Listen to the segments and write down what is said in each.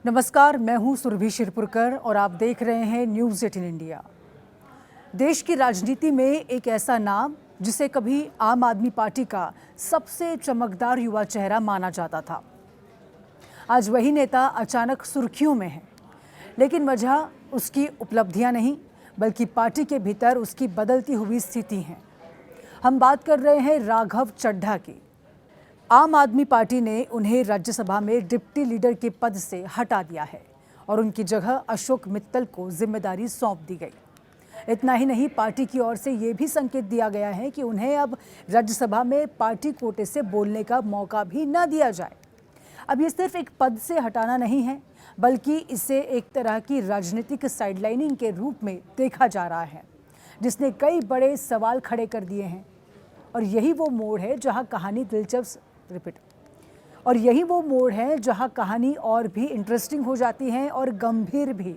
नमस्कार, मैं हूं सुरभि शिरपुरकर और आप देख रहे हैं न्यूज़ 18 इंडिया। देश की राजनीति में एक ऐसा नाम जिसे कभी आम आदमी पार्टी का सबसे चमकदार युवा चेहरा माना जाता था, आज वही नेता अचानक सुर्खियों में है। लेकिन वजह उसकी उपलब्धियां नहीं, बल्कि पार्टी के भीतर उसकी बदलती हुई स्थिति है। हम बात कर रहे हैं राघव चड्ढा की। आम आदमी पार्टी ने उन्हें राज्यसभा में डिप्टी लीडर के पद से हटा दिया है और उनकी जगह अशोक मित्तल को जिम्मेदारी सौंप दी गई। इतना ही नहीं, पार्टी की ओर से ये भी संकेत दिया गया है कि उन्हें अब राज्यसभा में पार्टी कोटे से बोलने का मौका भी न दिया जाए। अब ये सिर्फ एक पद से हटाना नहीं है, बल्कि इसे एक तरह की राजनीतिक साइडलाइनिंग के रूप में देखा जा रहा है, जिसने कई बड़े सवाल खड़े कर दिए हैं। और यही वो मोड़ है जहां कहानी और भी इंटरेस्टिंग हो जाती है और गंभीर भी।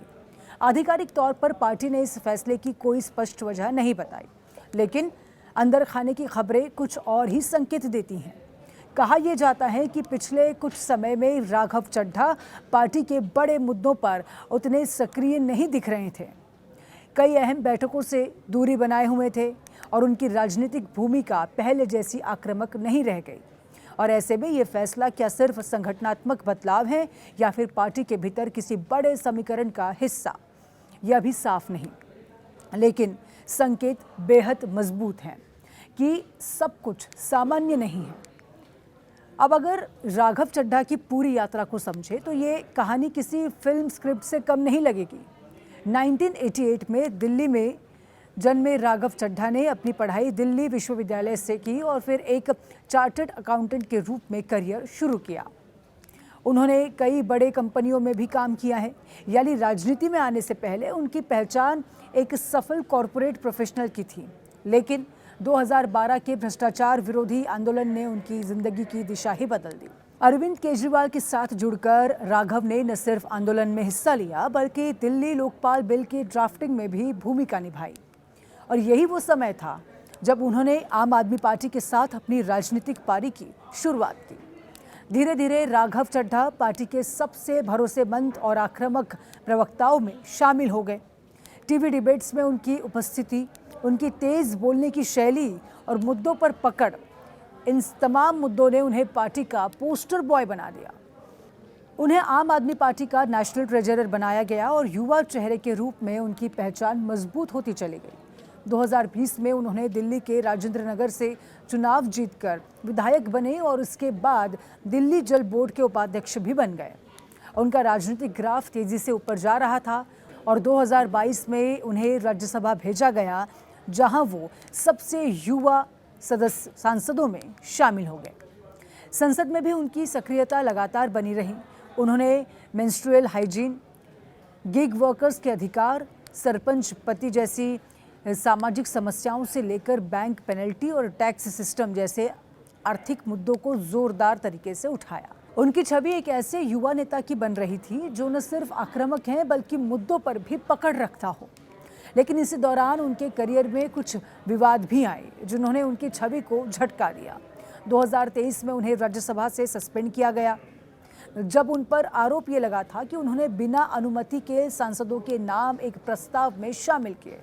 आधिकारिक तौर पर पार्टी ने इस फैसले की कोई स्पष्ट वजह नहीं बताई, लेकिन अंदर खाने की खबरें कुछ और ही संकेत देती हैं। कहा यह जाता है कि पिछले कुछ समय में राघव चड्ढा पार्टी के बड़े मुद्दों पर उतने सक्रिय नहीं दिख रहे थे। कई अहम बैठकों से दूरी बनाए हुए थे और उनकी राजनीतिक भूमिका पहले जैसी आक्रामक नहीं रह गई। और ऐसे में ये फैसला क्या सिर्फ संगठनात्मक बदलाव है या फिर पार्टी के भीतर किसी बड़े समीकरण का हिस्सा, यह अभी साफ नहीं। लेकिन संकेत बेहद मजबूत हैं कि सब कुछ सामान्य नहीं है। अब अगर राघव चड्ढा की पूरी यात्रा को समझे तो ये कहानी किसी फिल्म स्क्रिप्ट से कम नहीं लगेगी। 1988 में दिल्ली में जन्मे राघव चड्ढा ने अपनी पढ़ाई दिल्ली विश्वविद्यालय से की और फिर एक चार्टर्ड अकाउंटेंट के रूप में करियर शुरू किया। उन्होंने कई बड़े कंपनियों में भी काम किया है, यानी राजनीति में आने से पहले उनकी पहचान एक सफल कॉरपोरेट प्रोफेशनल की थी। लेकिन 2012 के भ्रष्टाचार विरोधी आंदोलन ने उनकी जिंदगी की दिशा ही बदल दी। अरविंद केजरीवाल के साथ जुड़कर राघव ने न सिर्फ आंदोलन में हिस्सा लिया, बल्कि दिल्ली लोकपाल बिल की ड्राफ्टिंग में भी भूमिका निभाई। और यही वो समय था जब उन्होंने आम आदमी पार्टी के साथ अपनी राजनीतिक पारी की शुरुआत की। धीरे धीरे राघव चड्ढा पार्टी के सबसे भरोसेमंद और आक्रामक प्रवक्ताओं में शामिल हो गए। टीवी डिबेट्स में उनकी उपस्थिति, उनकी तेज बोलने की शैली और मुद्दों पर पकड़, इन तमाम मुद्दों ने उन्हें पार्टी का पोस्टर बॉय बना दिया। उन्हें आम आदमी पार्टी का नेशनल ट्रेजरर बनाया गया और युवा चेहरे के रूप में उनकी पहचान मजबूत होती चली गई। 2020 में उन्होंने दिल्ली के राजेंद्र नगर से चुनाव जीतकर विधायक बने और उसके बाद दिल्ली जल बोर्ड के उपाध्यक्ष भी बन गए। उनका राजनीतिक ग्राफ तेजी से ऊपर जा रहा था और 2022 में उन्हें राज्यसभा भेजा गया, जहां वो सबसे युवा सांसदों में शामिल हो गए। संसद में भी उनकी सक्रियता लगातार बनी रही। उन्होंने मेंस्ट्रुअल हाइजीन, गिग वर्कर्स के अधिकार, सरपंच पति जैसी सामाजिक समस्याओं से लेकर बैंक पेनल्टी और टैक्स सिस्टम जैसे आर्थिक मुद्दों को जोरदार तरीके से उठाया। उनकी छवि एक ऐसे युवा नेता की बन रही थी जो न सिर्फ आक्रामक हैं बल्कि मुद्दों पर भी पकड़ रखता हो। लेकिन इसी दौरान उनके करियर में कुछ विवाद भी आए जिन्होंने उनकी छवि को झटका दिया। 2023 में उन्हें राज्यसभा से सस्पेंड किया गया, जब उन पर आरोप ये लगा था कि उन्होंने बिना अनुमति के सांसदों के नाम एक प्रस्ताव में शामिल किए।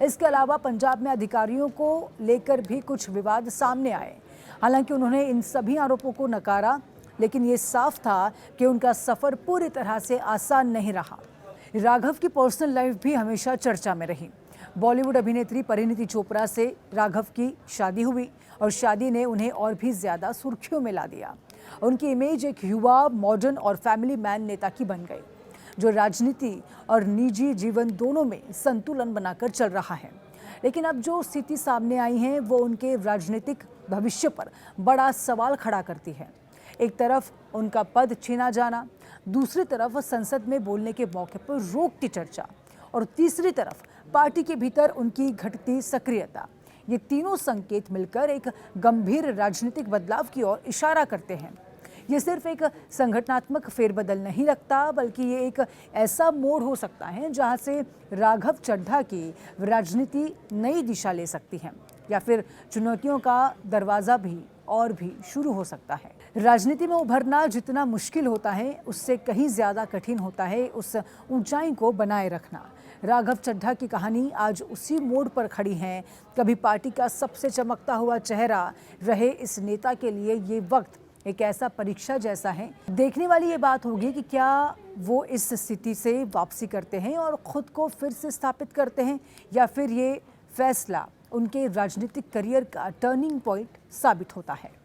इसके अलावा पंजाब में अधिकारियों को लेकर भी कुछ विवाद सामने आए। हालांकि उन्होंने इन सभी आरोपों को नकारा, लेकिन ये साफ था कि उनका सफर पूरी तरह से आसान नहीं रहा। राघव की पर्सनल लाइफ भी हमेशा चर्चा में रही। बॉलीवुड अभिनेत्री परिणीति चोपड़ा से राघव की शादी हुई और शादी ने उन्हें और भी ज्यादा सुर्खियों में ला दिया। उनकी इमेज एक युवा, मॉडर्न और फैमिली मैन नेता की बन गई, जो राजनीति और निजी जीवन दोनों में संतुलन बनाकर चल रहा है। लेकिन अब जो स्थिति सामने आई है वो उनके राजनीतिक भविष्य पर बड़ा सवाल खड़ा करती है। एक तरफ उनका पद छीना जाना, दूसरी तरफ संसद में बोलने के मौके पर रोक की चर्चा और तीसरी तरफ पार्टी के भीतर उनकी घटती सक्रियता। ये तीनों संकेत मिलकर एक गंभीर राजनीतिक बदलाव की ओर इशारा करते हैं। ये सिर्फ एक संगठनात्मक फेरबदल नहीं रखता, बल्कि ये एक ऐसा मोड़ हो सकता है जहां से राघव चड्ढा की राजनीति नई दिशा ले सकती है या फिर चुनौतियों का दरवाजा भी शुरू हो सकता है। राजनीति में उभरना जितना मुश्किल होता है उससे कहीं ज़्यादा कठिन होता है उस ऊंचाई को बनाए रखना। राघव चड्ढा की कहानी आज उसी मोड़ पर खड़ी है। कभी पार्टी का सबसे चमकता हुआ चेहरा रहे इस नेता के लिए ये वक्त एक ऐसा परीक्षा जैसा है। देखने वाली ये बात होगी कि क्या वो इस स्थिति से वापसी करते हैं और खुद को फिर से स्थापित करते हैं, या फिर ये फैसला उनके राजनीतिक करियर का टर्निंग पॉइंट साबित होता है।